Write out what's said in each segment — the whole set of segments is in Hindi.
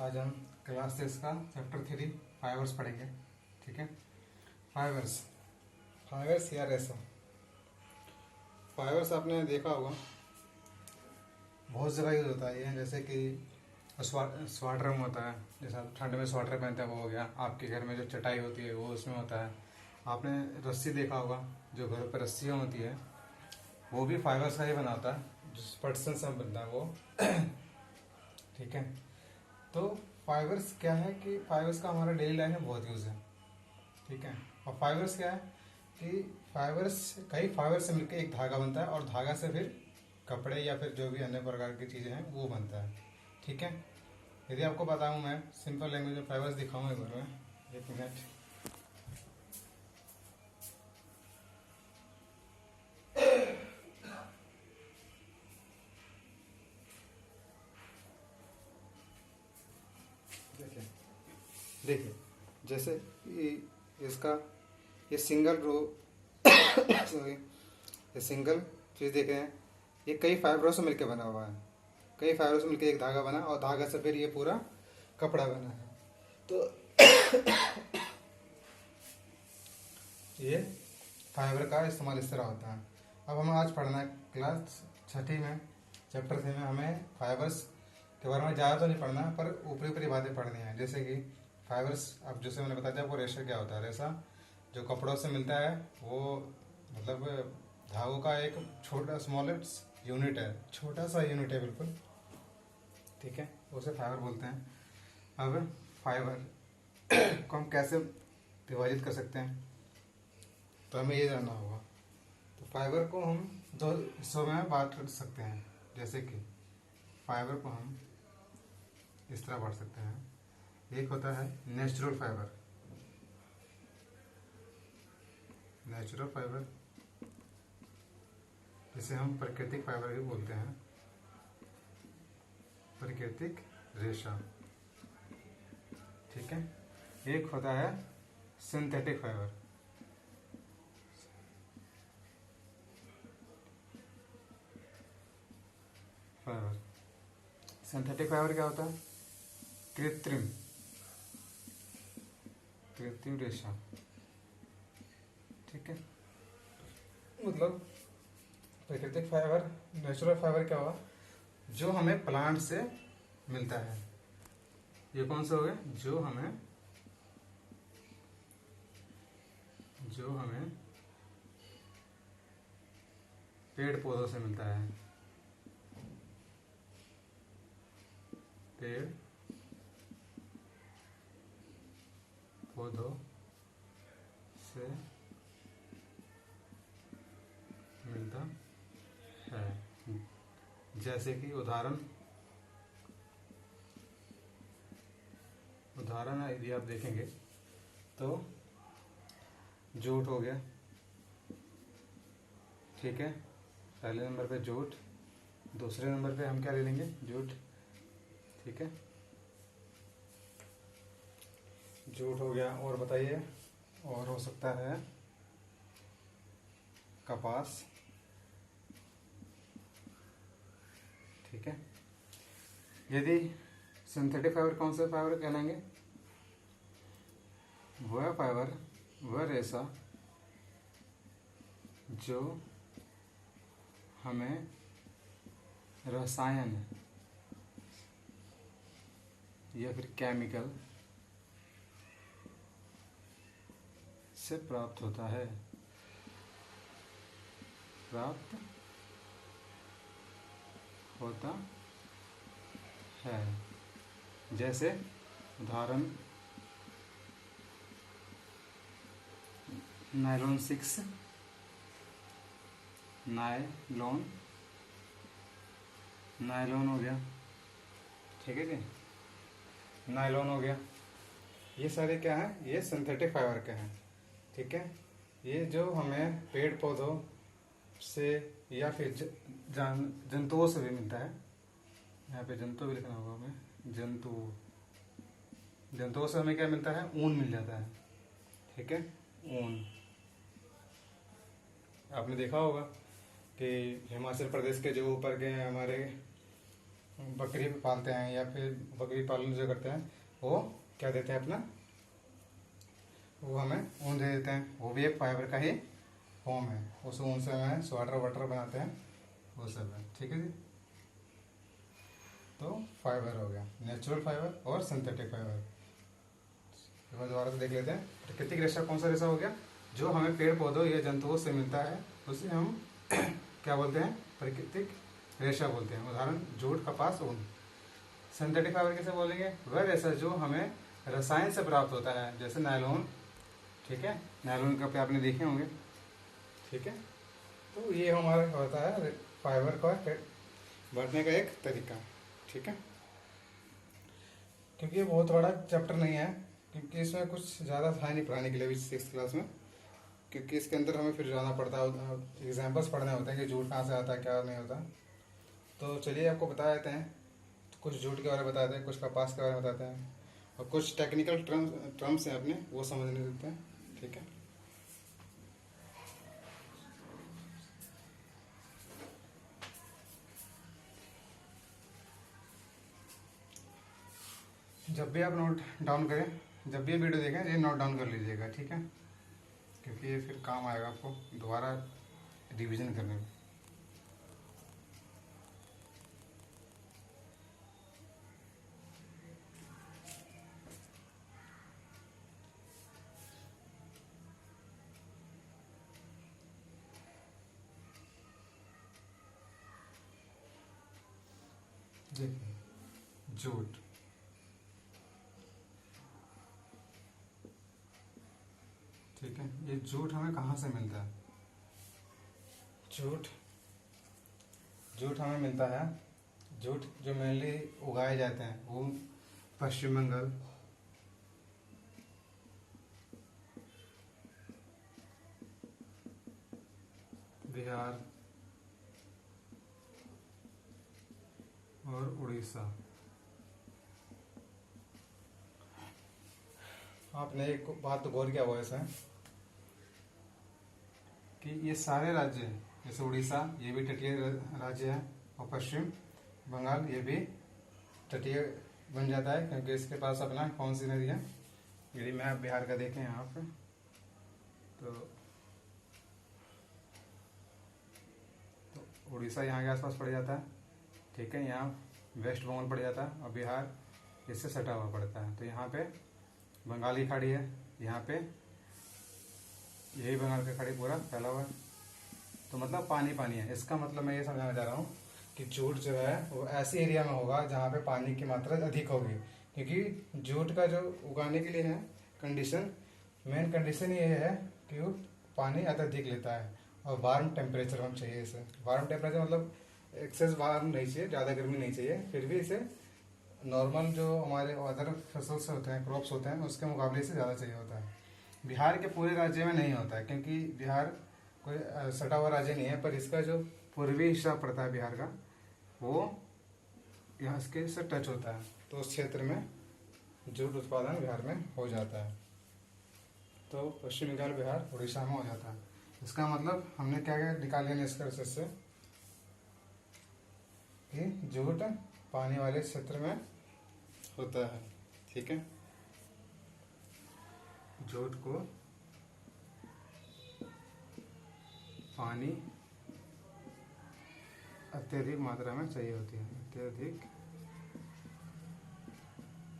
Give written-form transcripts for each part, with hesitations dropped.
आज हम क्लास 6 का चैप्टर 3 फाइबर्स पढ़ेंगे। ठीक है, फाइबर्स फाइबर्स या रेशा। फाइबर्स आपने देखा होगा बहुत जगह यूज होता है ये, जैसे कि स्वेटर में होता है, जैसे आप ठंड में स्वेटर पहनते हैं वो हो गया। आपके घर में जो चटाई होती है वो उसमें होता है। आपने रस्सी देखा होगा, जो घर पर रस्सियाँ होती है वो भी फाइबर्स का ही बना होता है, जो पटसन से बनता है वो। ठीक है, तो फाइबर्स क्या है कि फाइबर्स का हमारा डेली लाइफ में बहुत यूज़ है। ठीक है, और फाइबर्स क्या है कि फाइबर्स कई फाइबर से मिलकर एक धागा बनता है और धागा से फिर कपड़े या फिर जो भी अन्य प्रकार की चीज़ें हैं वो बनता है। ठीक है, यदि आपको बताऊं मैं सिंपल लैंग्वेज में फाइबर्स दिखाऊंगा एक बार में, एक मिनट। देखिए देखिए, जैसे इसका ये सिंगल रो सॉरी, ये सिंगल चीज़ देख रहे हैं, ये कई फाइबरों से मिलकर बना हुआ है। कई फाइबरों से मिलकर एक धागा बना और धागा से फिर ये पूरा कपड़ा बना है। तो ये फाइबर का इस्तेमाल इस तरह होता है। अब हमें आज पढ़ना है क्लास 6 में चैप्टर 3 में हमें फाइबर्स के बारे में ज़्यादा तो नहीं पढ़ना है, पर ऊपरी ऊपरी बातें पढ़नी है। जैसे कि फाइबर्स, अब जैसे मैंने बताया आपको, रेशा क्या होता है। रेशा जो कपड़ों से मिलता है वो मतलब धागों का एक छोटा स्मॉलेस्ट यूनिट है, छोटा सा यूनिट है बिल्कुल। ठीक है, उसे फाइबर बोलते हैं। अब फाइबर को हम कैसे विभाजित कर सकते हैं तो हमें ये जानना होगा। तो फाइबर को हम दो हिस्सों में बांट सकते हैं। जैसे कि फाइबर को हम इस तरह बांट सकते हैं। एक होता है नेचुरल फाइबर, नेचुरल फाइबर जिसे हम प्राकृतिक फाइबर भी बोलते हैं, प्राकृतिक रेशा। ठीक है, एक होता है synthetic fibre. Fibre synthetic fibre क्या होता है? कृत्रिम कृत्रिम रेशा। ठीक है, मतलब प्राकृतिक फाइबर, नेचुरल फाइबर क्या हुआ? जो हमें प्लांट से मिलता है। ये कौन से हो गए? जो हमें पेड़ पौधों से मिलता है। पेड़ पौधों से मिलता है। जैसे कि उदाहरण यदि आप देखेंगे तो जूट हो गया। ठीक है, पहले नंबर पे जूट, दूसरे नंबर पे हम क्या ले लेंगे? जूट। ठीक है, जूट हो गया। और बताइए, और हो सकता है कपास। ठीक है, यदि सिंथेटिक फाइबर कौन से फाइबर कहलाएंगे? वह फाइबर, वह रेशा जो हमें रसायन या फिर केमिकल से प्राप्त होता है, प्राप्त होता है। जैसे उदाहरण नायलॉन 6, नायलॉन हो गया। ठीक है जी, नायलॉन हो गया। ये सारे क्या हैं? ये सिंथेटिक फाइबर के हैं। ठीक है, ये जो हमें पेड़ पौधों से या फिर जंतुओं से भी मिलता है। यहाँ पे जंतु भी लिखना होगा हमें। जंतुओं से हमें क्या मिलता है? ऊन मिल जाता है। ठीक है, ऊन। आपने देखा होगा कि हिमाचल प्रदेश के जो ऊपर के हमारे बकरी पालते हैं या फिर बकरी पालन जो करते हैं वो क्या देते हैं अपना, वो हमें ऊन दे देते हैं। वो भी एक फाइबर का ही फॉर्म है। उस ऊन से हमें स्वेटर वाटर बनाते हैं, वो सब है। ठीक है जी। तो फाइबर हो गया नेचुरल फाइबर और सिंथेटिक फाइबर। तो दोबारा से देख लेते हैं। प्राकृतिक रेशा कौन सा रेशा हो गया, जो हमें पेड़ पौधों या जंतुओं से मिलता है, उसे हम क्या बोलते हैं, प्राकृतिक रेशा बोलते हैं। उदाहरण जूट, कपास, ऊन। सिंथेटिक फाइबर कैसे बोलेंगे, वह रेशा जो हमें रसायन से प्राप्त होता है, जैसे नायलॉन। ठीक है, नायलॉन के कपड़े आपने देखे होंगे। ठीक है, तो ये हमारा होता है फाइबर का बढ़ने का एक तरीका। ठीक है, क्योंकि ये बहुत बड़ा चैप्टर नहीं है, क्योंकि इसमें कुछ ज़्यादा था नहीं पढ़ाने के लिए भी 6th क्लास में, क्योंकि इसके अंदर हमें फिर जाना पड़ता है, एग्जाम्पल्स पढ़ने होते हैं कि जूट कहाँ से आता है, क्या नहीं होता। तो चलिए आपको बता देते हैं, कुछ जूट के बारे में बताते हैं, कुछ कपास के बारे में बताते हैं, और कुछ टेक्निकल टर्म्स हैं अपने, वो समझने देते हैं। ठीक है, जब भी आप नोट डाउन करें, जब भी ये वीडियो देखें, ये नोट डाउन कर लीजिएगा। ठीक है, क्योंकि ये फिर काम आएगा आपको दोबारा रिवीजन करने में। देखिए, जूट, ठीक है, ये जूट हमें कहाँ से मिलता है, जूट जूट हमें मिलता है, जूट जो मेनली उगाए जाते हैं वो पश्चिम बंगाल, बिहार और उड़ीसा। आपने एक बात तो गौर किया हुआ इसमें कि ये सारे राज्य, जैसे उड़ीसा ये भी तटीय राज्य है, और पश्चिम बंगाल ये भी तटीय बन जाता है, क्योंकि इसके पास अपना कौन सी नदी है, यदि मैप बिहार का देखें यहाँ पे तो उड़ीसा यहाँ के आसपास पड़ जाता है। ठीक है, यहाँ वेस्ट बंगाल पड़ जाता है और बिहार इससे सटा हुआ पड़ता है। तो यहाँ पे बंगाल की खाड़ी है, यहाँ पे यही बंगाल का खाड़ी पूरा फैला हुआ है। तो मतलब पानी पानी है। इसका मतलब मैं ये समझाना चाह रहा हूँ कि जूट जो है वो ऐसी एरिया में होगा जहाँ पे पानी की मात्रा अधिक होगी, क्योंकि जूट का जो उगाने के लिए है कंडीशन, मेन कंडीशन ये है कि वो पानी अत्यधिक लेता है और वार्म टेम्परेचर हम चाहिए इसे। वार्म टेम्परेचर मतलब एक्सेस वार्म नहीं चाहिए, ज़्यादा गर्मी नहीं चाहिए, फिर भी इसे नॉर्मल जो हमारे अदर फसल्स होते हैं, क्रॉप्स होते हैं, उसके मुकाबले से ज़्यादा चाहिए होता है। बिहार के पूरे राज्य में नहीं होता है, क्योंकि बिहार कोई सटा हुआ राज्य नहीं है, पर इसका जो पूर्वी हिस्सा पड़ता है बिहार का, वो यहाँ इसके से टच होता है, तो उस क्षेत्र में जूट उत्पादन बिहार में हो जाता है। तो पश्चिम बंगाल, बिहार, उड़ीसा में हो जाता है। इसका मतलब हमने क्या क्या निकाल लिया निष्कर्ष से कि जूट पानी वाले क्षेत्र में होता है। ठीक है, जूट को पानी अत्यधिक मात्रा में चाहिए होती है, अत्यधिक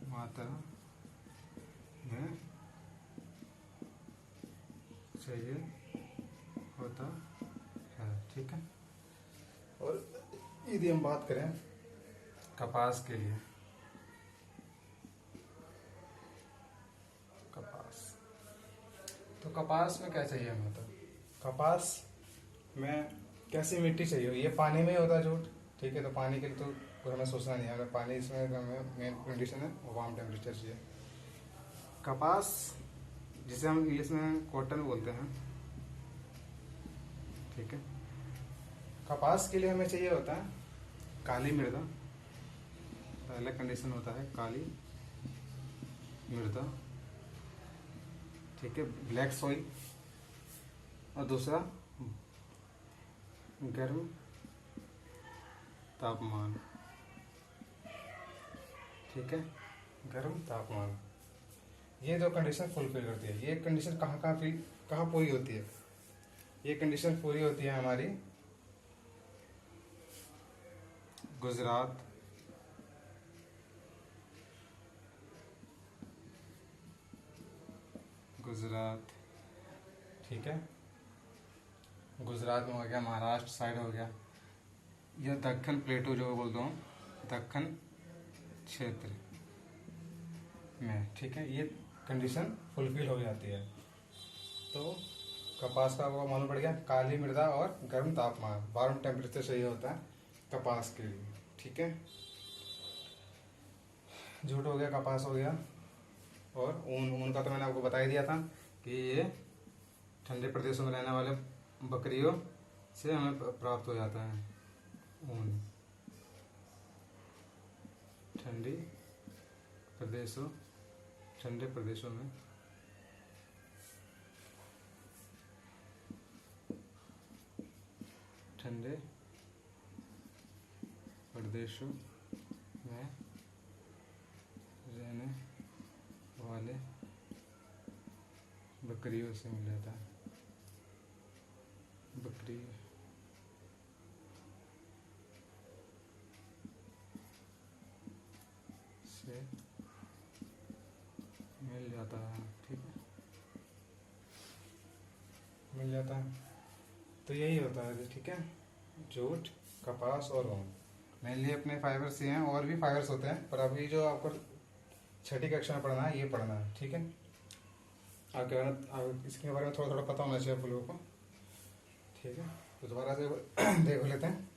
मात्रा में चाहिए होता है। ठीक है, और यदि हम बात करें कपास के लिए, कपास, तो कपास में क्या चाहिए हमें, तो कपास में कैसी मिट्टी चाहिए, ये पानी में ही होता है जूट। ठीक है, तो पानी के लिए तो कोई हमें सोचना नहीं है, अगर पानी इसमें हमें मेन कंडीशन है वो वार्म टेम्परेचर चाहिए। कपास जिसे हम इंग्लिश में कॉटन बोलते हैं, ठीक है, कपास के लिए हमें चाहिए होता है काली मृदा। पहला कंडीशन होता है काली मृदा, ठीक है, ब्लैक सॉइल, और दूसरा गर्म तापमान। ठीक है, गर्म तापमान। ये दो कंडीशन फुलफिल करती है। ये कंडीशन कहाँ पूरी होती है? ये कंडीशन पूरी होती है हमारी गुजरात, गुजरात, ठीक है, गुजरात में हो गया, महाराष्ट्र साइड हो गया, यह दक्कन प्लेटू जो बोलता हूँ, दक्कन क्षेत्र में, ठीक है, ये कंडीशन फुलफिल हो जाती है। तो कपास का वो मालूम पड़ गया, काली मृदा और गर्म तापमान, वार्म टेम्परेचर चाहिए होता है कपास के लिए, ठीक है। जूट हो गया, कपास हो गया, और ऊन का तो मैंने आपको बता ही दिया था कि ये ठंडे प्रदेशों में रहने वाले बकरियों से हमें प्राप्त हो जाता है ऊन। ठंडे प्रदेशों में ठंडे प्रदेशों में रहने वाले बकरियों से मिल जाता है, बकरी से मिल जाता है, ठीक है, मिल जाता है। तो यही होता है, ठीक है, जूट, कपास और ऊन मेनली अपने फाइबर्स ही हैं, और भी फाइबर्स होते हैं, पर अभी जो आपको छठी कक्षा में पढ़ना है ये पढ़ना है, ठीक है। आप इसके बारे में थोड़ा थोड़ा पता होना चाहिए आप लोगों को, ठीक है। तो दोबारा से देख लेते हैं।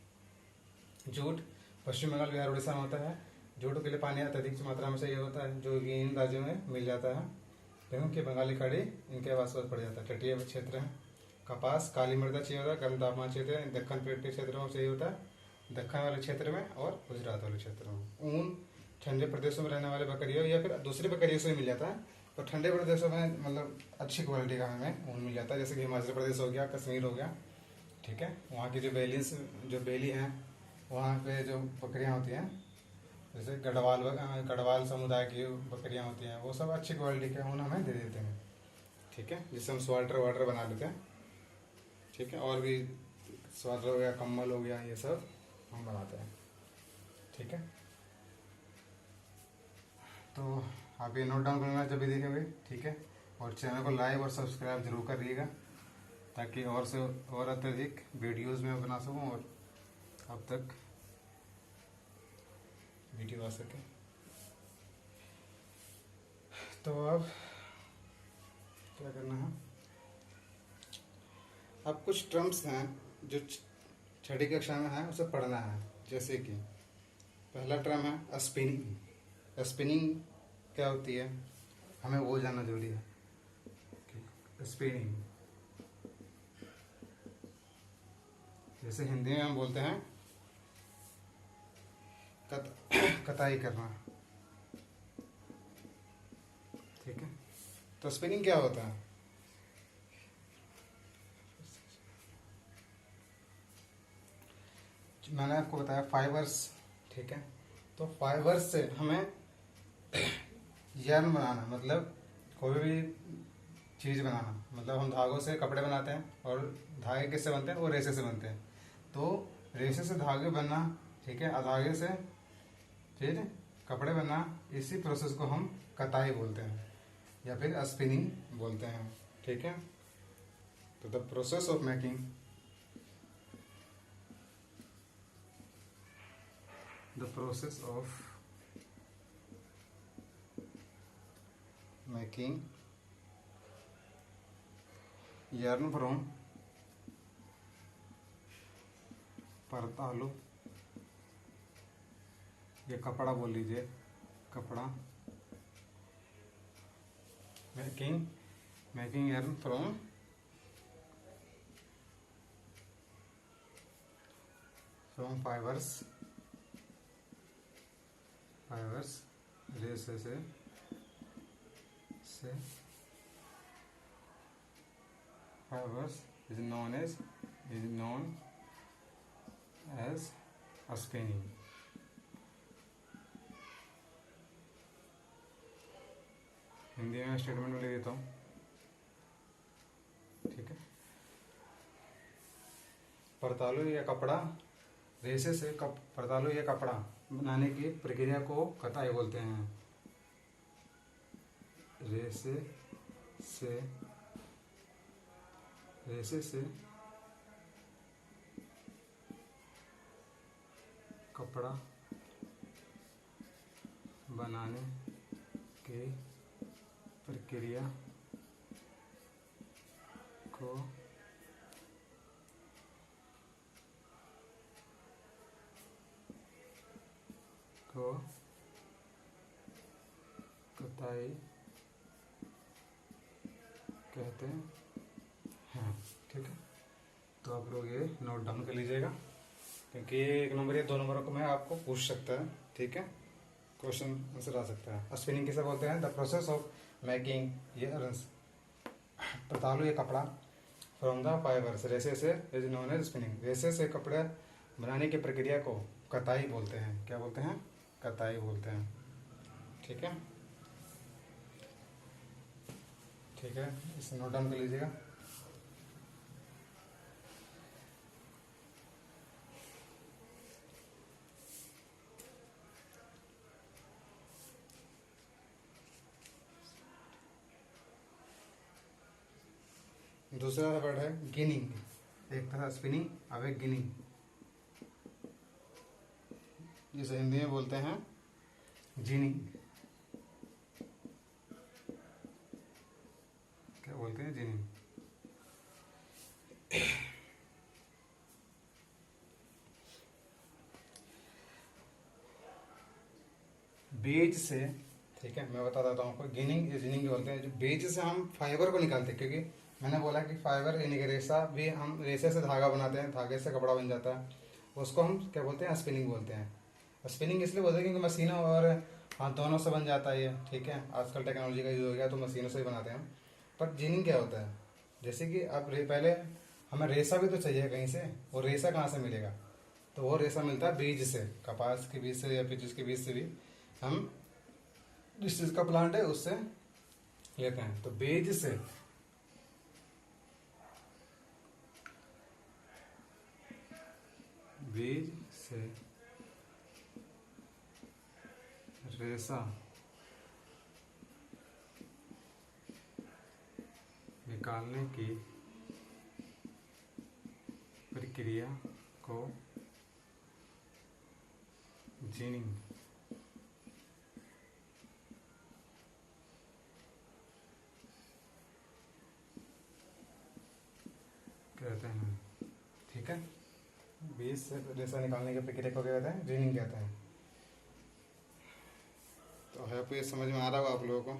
जूट पश्चिम बंगाल, बिहार, उड़ीसा में होता है। जूट के लिए पानी अत्यधिक मात्रा में चाहिए होता है, जो कि इन राज्यों में मिल जाता है, क्योंकि बंगाली खाड़ी इनके आसपास पड़ जाता है, तटीय क्षेत्र है। कपास काली मृदा चाहिए होता है, गर्म तापमान क्षेत्र है, दक्कन प्लेट के क्षेत्र में चाहिए होता है, दक्कन वाले क्षेत्र में और गुजरात वाले क्षेत्र में। ऊन ठंडे प्रदेशों में रहने वाले बकरियों या फिर दूसरी बकरियों से मिल जाता है, पर ठंडे प्रदेशों में मतलब अच्छी क्वालिटी का हमें ऊन मिल जाता है, जैसे कि हिमाचल प्रदेश हो गया, कश्मीर हो गया, ठीक है। वहाँ की जो बेली हैं, वहाँ पे जो बकरियाँ होती हैं, जैसे गढ़वाल समुदाय की बकरियाँ होती हैं, वो सब अच्छी क्वालिटी के ऊन हमें दे देते हैं, ठीक है, जिससे हम स्वेटर वाटर बना लेते हैं, ठीक है। और भी स्वेटर हो गया, कम्बल हो गया, ये सब हम बनाते हैं, ठीक है। तो आप ये नोट डाउन करना जब भी देखेंगे, ठीक है। और चैनल को लाइक और सब्सक्राइब जरूर करिएगा, ताकि और से और अत्यधिक वीडियोस में बना सकूं और अब तक वीडियो आ सके। तो अब क्या करना है, अब कुछ टर्म्स हैं जो छठी कक्षा में है, उसे पढ़ना है। जैसे कि पहला टर्म है स्पिनिंग। स्पिनिंग क्या होती है, हमें वो जानना जरूरी है। स्पिनिंग जैसे हिंदी में हम बोलते हैं कताई करना, ठीक है। तो स्पिनिंग क्या होता है, मैंने आपको बताया फाइबर्स, ठीक है। तो फाइबर्स से हमें यर्न बनाना, मतलब कोई भी चीज़ बनाना, मतलब हम धागों से कपड़े बनाते हैं, और धागे किससे बनते हैं, वो रेशे से बनते हैं। तो रेशे से धागे बनना, ठीक है, धागे से फिर कपड़े बनना, इसी प्रोसेस को हम कताई बोलते हैं या फिर स्पिनिंग बोलते हैं, ठीक है। तो the process of making yarn from परतालु, ये कपड़ा बोल लीजिए, कपड़ा, मेकिंग yarn from fibers रेशे से fibers is known as spinning, Hindi में स्टेटमेंट में लिख देता हूँ, ठीक है। परतालु या कपड़ा रेशे से परतालु या कपड़ा बनाने की प्रक्रिया को कताई बोलते हैं। रेशे से कपड़ा बनाने की प्रक्रिया को कताई कहते हैं, ठीक है। तो आप लोग ये नोट डाउन कर लीजिएगा, क्योंकि 1 नंबर या 2 नंबरों को मैं आपको पूछ सकता है, ठीक है, क्वेश्चन आंसर आ सकता है। स्पिनिंग किसे बोलते हैं? The process of making yarns परतालु या कपड़ा फ्रॉम द फाइबर्स रेशे से इज नोन एज स्पिनिंग। रेशे से कपड़े बनाने की प्रक्रिया को कताई बोलते हैं। क्या बोलते हैं? कताई बोलते हैं, ठीक है, ठीक है। इसे नोट डाउन कर लीजिएगा। दूसरा वर्ड है गिनिंग। एक था स्पिनिंग, अब एक गिनिंग, जिसे हिंदी में बोलते हैं जिनिंग। क्या बोलते हैं? जिनिंग। बीज से, ठीक है, मैं बता देता हूँ आपको। जिनिंग बोलते हैं जो बीज से हम फाइबर को निकालते हैं, क्योंकि मैंने बोला कि फाइबर यानी कि रेशा भी, हम रेशे से धागा बनाते हैं, धागे से कपड़ा बन जाता है, उसको हम क्या बोलते हैं? स्पिनिंग बोलते हैं। स्पिनिंग इसलिए बोलते हैं क्योंकि मशीनों और हाथ दोनों से बन जाता है ये, ठीक है। आजकल टेक्नोलॉजी का यूज हो गया तो मशीनों से ही बनाते हैं। पर जिनिंग क्या होता है? जैसे कि अब पहले हमें रेशा भी तो चाहिए कहीं से, वो रेशा कहाँ से मिलेगा? तो वो रेशा मिलता है बीज से, कपास के बीज से या फिर जिसके बीज से भी हम जिस चीज का प्लांट है उससे लेते हैं। तो बीज से रेशा निकालने की प्रक्रिया को जिनिंग कहते हैं, ठीक है। बीज से रेशा निकालने की प्रक्रिया को क्या कहते हैं? जिनिंग कहते हैं। तो है आपको ये समझ में आ रहा होगा आप लोगों को,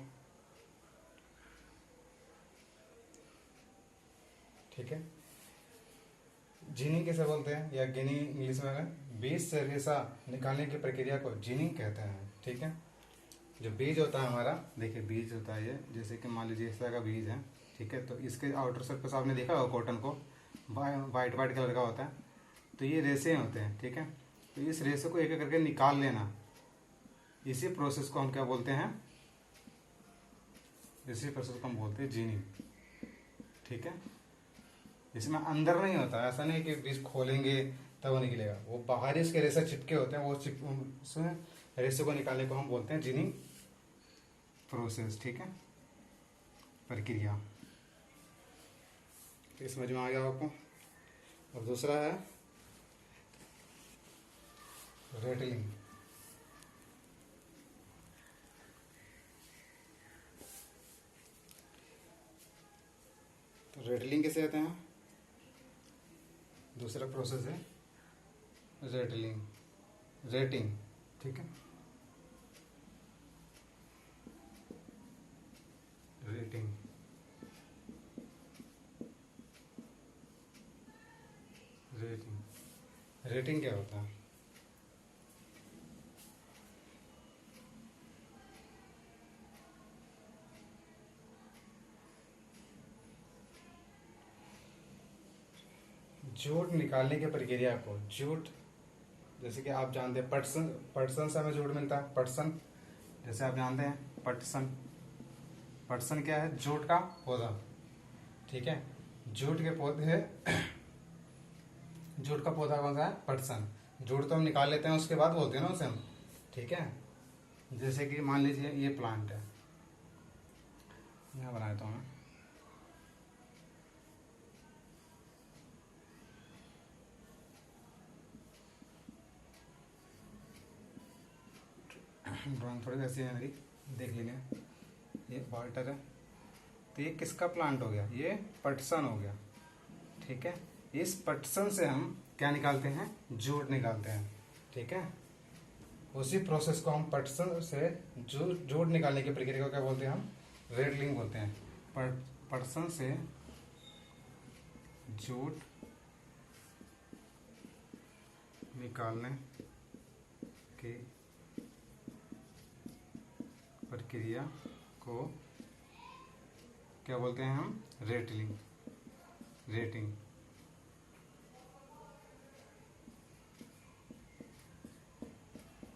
ठीक है। जिनिंग कैसे बोलते हैं या गिनी इंग्लिश में है। बीज से रेशा निकालने की प्रक्रिया को जिनिंग कहते हैं, ठीक है। जो बीज होता है हमारा, देखिए बीज होता है ये, जैसे कि मान लीजिए इस तरह का बीज है, ठीक है। तो इसके आउटर सरफेस आपने देखा होगा कॉटन को, वाइट वाइट कलर का होता है, तो ये रेशे होते हैं, ठीक है। तो इस रेशे को एक एक करके निकाल लेना, इसी प्रोसेस को हम क्या बोलते हैं? इसी प्रोसेस को हम बोलते हैं जिनिंग, ठीक है। इसमें अंदर नहीं होता, ऐसा नहीं कि बीज खोलेंगे तब वो निकलेगा, वो बाहर ही इसके रेशे चिपके होते हैं, वो उसमें रेशे को निकालने को हम बोलते हैं जिनिंग प्रोसेस, ठीक है, प्रक्रिया। तो समझ में आ गया आपको। और दूसरा है रेटलिंग। तो रेटलिंग कैसे कहते हैं? दूसरा प्रोसेस है रेटलिंग, रेटिंग, ठीक है, रेटिंग। रेटिंग क्या होता है? जूट निकालने की प्रक्रिया को, जूट जैसे कि आप जानते हैं पटसन से हमें जूट मिलता है, पटसन जैसे आप जानते हैं पटसन, पटसन क्या है? जूट का पौधा। ठीक है, जूट के पौधे जूट का पौधा कौन सा है? पटसन। जूट तो हम निकाल लेते हैं, उसके बाद बोलते हैं ना उसे हम। ठीक है, जैसे कि मान लीजिए ये प्लांट है, यहाँ बनाया था मैं। ड्राइंग थोड़ी वैसी है मेरी, देख लेंगे। ये वाल्टर है, तो ये किसका प्लांट हो गया? ये पटसन हो गया। ठीक है, इस पटसन से हम क्या निकालते हैं? जूट निकालते हैं। ठीक है, उसी प्रोसेस को हम पटसन से जूट निकालने की प्रक्रिया को क्या बोलते हैं? हम रेडलिंग बोलते हैं। पटसन से जूट निकालने की प्रक्रिया को क्या बोलते हैं? हम रेटलिंग, रेटिंग।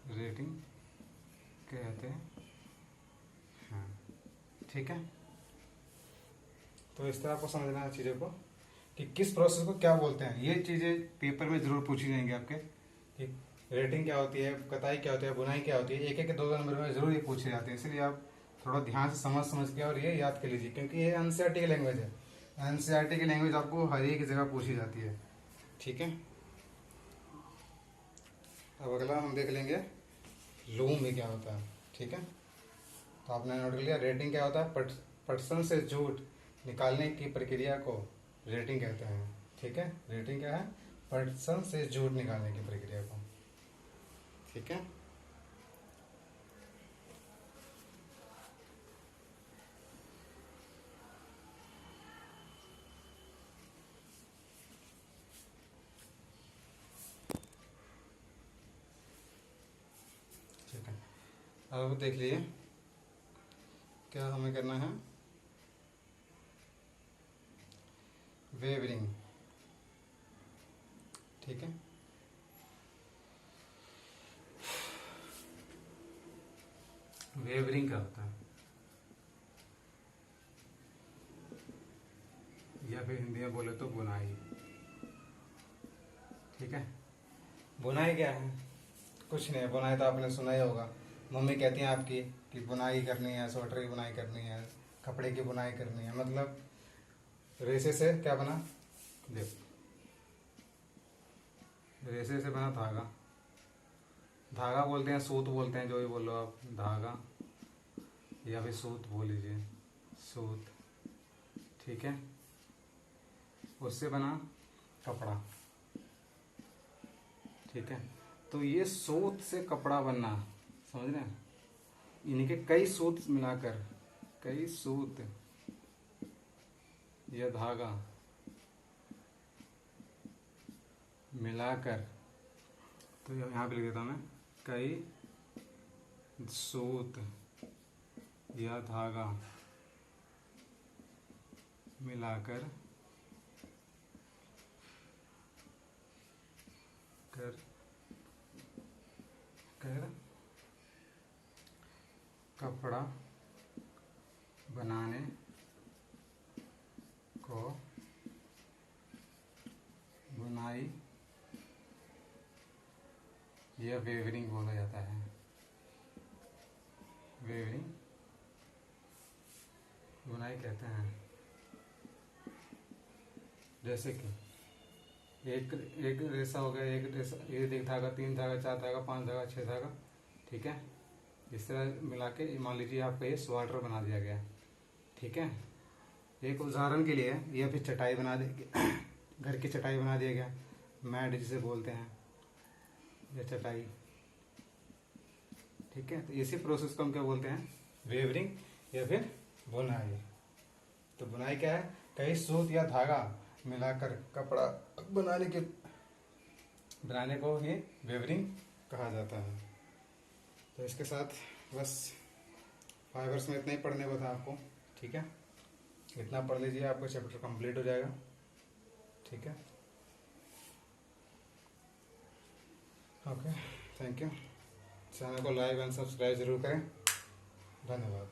रेटिंग कहते हैं। हाँ, ठीक है, तो इस तरह आपको समझना है चीज़ों को कि किस प्रोसेस को क्या बोलते हैं। ये चीज़ें पेपर में जरूर पूछी जाएंगी आपके कि रेटिंग क्या होती है, कताई क्या होती है, बुनाई क्या होती है। एक एक 2 नंबर में जरूर ये पूछे जाते हैं, इसलिए आप थोड़ा ध्यान से समझ के और ये याद कर लीजिए, क्योंकि ये एनसीईआरटी की लैंग्वेज है। एनसीईआरटी की लैंग्वेज आपको हर एक जगह पूछी जाती है। ठीक है, अब अगला हम देख लेंगे लूम में क्या होता है। ठीक है, तो आपने नोट कर लिया। रेटिंग क्या होता है? पटसन से जूट निकालने की प्रक्रिया को रेटिंग कहते हैं। ठीक है, रेटिंग क्या है? पटसन से जूट निकालने की प्रक्रिया को। ठीक है, ठीक है, अब देख लिए क्या हमें करना है? वेवरिंग। ठीक है, वेवरिंग क्या होता है, या फिर हिंदी में बोले तो बुनाई। ठीक है, बुनाई क्या है? कुछ नहीं, बुनाई तो आपने सुना ही होगा। मम्मी कहती हैं आपकी कि बुनाई करनी है, स्वेटर की बुनाई करनी है, कपड़े की बुनाई करनी है। मतलब रेसे से क्या बना? देखो, रेसे से बना धागा। धागा बोलते हैं, सूत बोलते हैं, जो भी बोलो आप, धागा या फिर सूत बोल लीजिए, सूत। ठीक है, उससे बना कपड़ा। ठीक है, तो ये सूत से कपड़ा बनना, समझ रहे हैं? इनके कई सूत मिलाकर, कई सूत या धागा मिलाकर, तो यहाँ पे लिख देता हूँ मैं, कई सूत या धागा मिलाकर कर कपड़ा बनाने को बुनाई या वेवरिंग बोला जाता है। वेवरिंग बुनाई कहते हैं। जैसे कि एक एक रेसा हो गया, एक रेसा, एक धागा, 3 धागा, 4 धागा, 5 धागा, 6 धागा। ठीक है, इस तरह मिला के मान लीजिए आपका ये स्वेटर बना दिया गया। ठीक है, एक उदाहरण के लिए, या फिर चटाई बना दी घर की चटाई बना दिया गया, मैट जिसे बोलते हैं, या चटाई। ठीक है, तो इसी प्रोसेस को हम क्या बोलते हैं? वेवरिंग या फिर बुनाई। तो बुनाई क्या है? कई सूत या धागा मिलाकर कपड़ा बनाने को ही वेवरिंग कहा जाता है। तो इसके साथ बस फाइबर्स में इतना ही पढ़ने को था आपको। ठीक है, इतना पढ़ लीजिए, आपका चैप्टर कंप्लीट हो जाएगा। ठीक है, ओके, थैंक यू। चैनल को लाइक एंड सब्सक्राइब जरूर करें। धन्यवाद।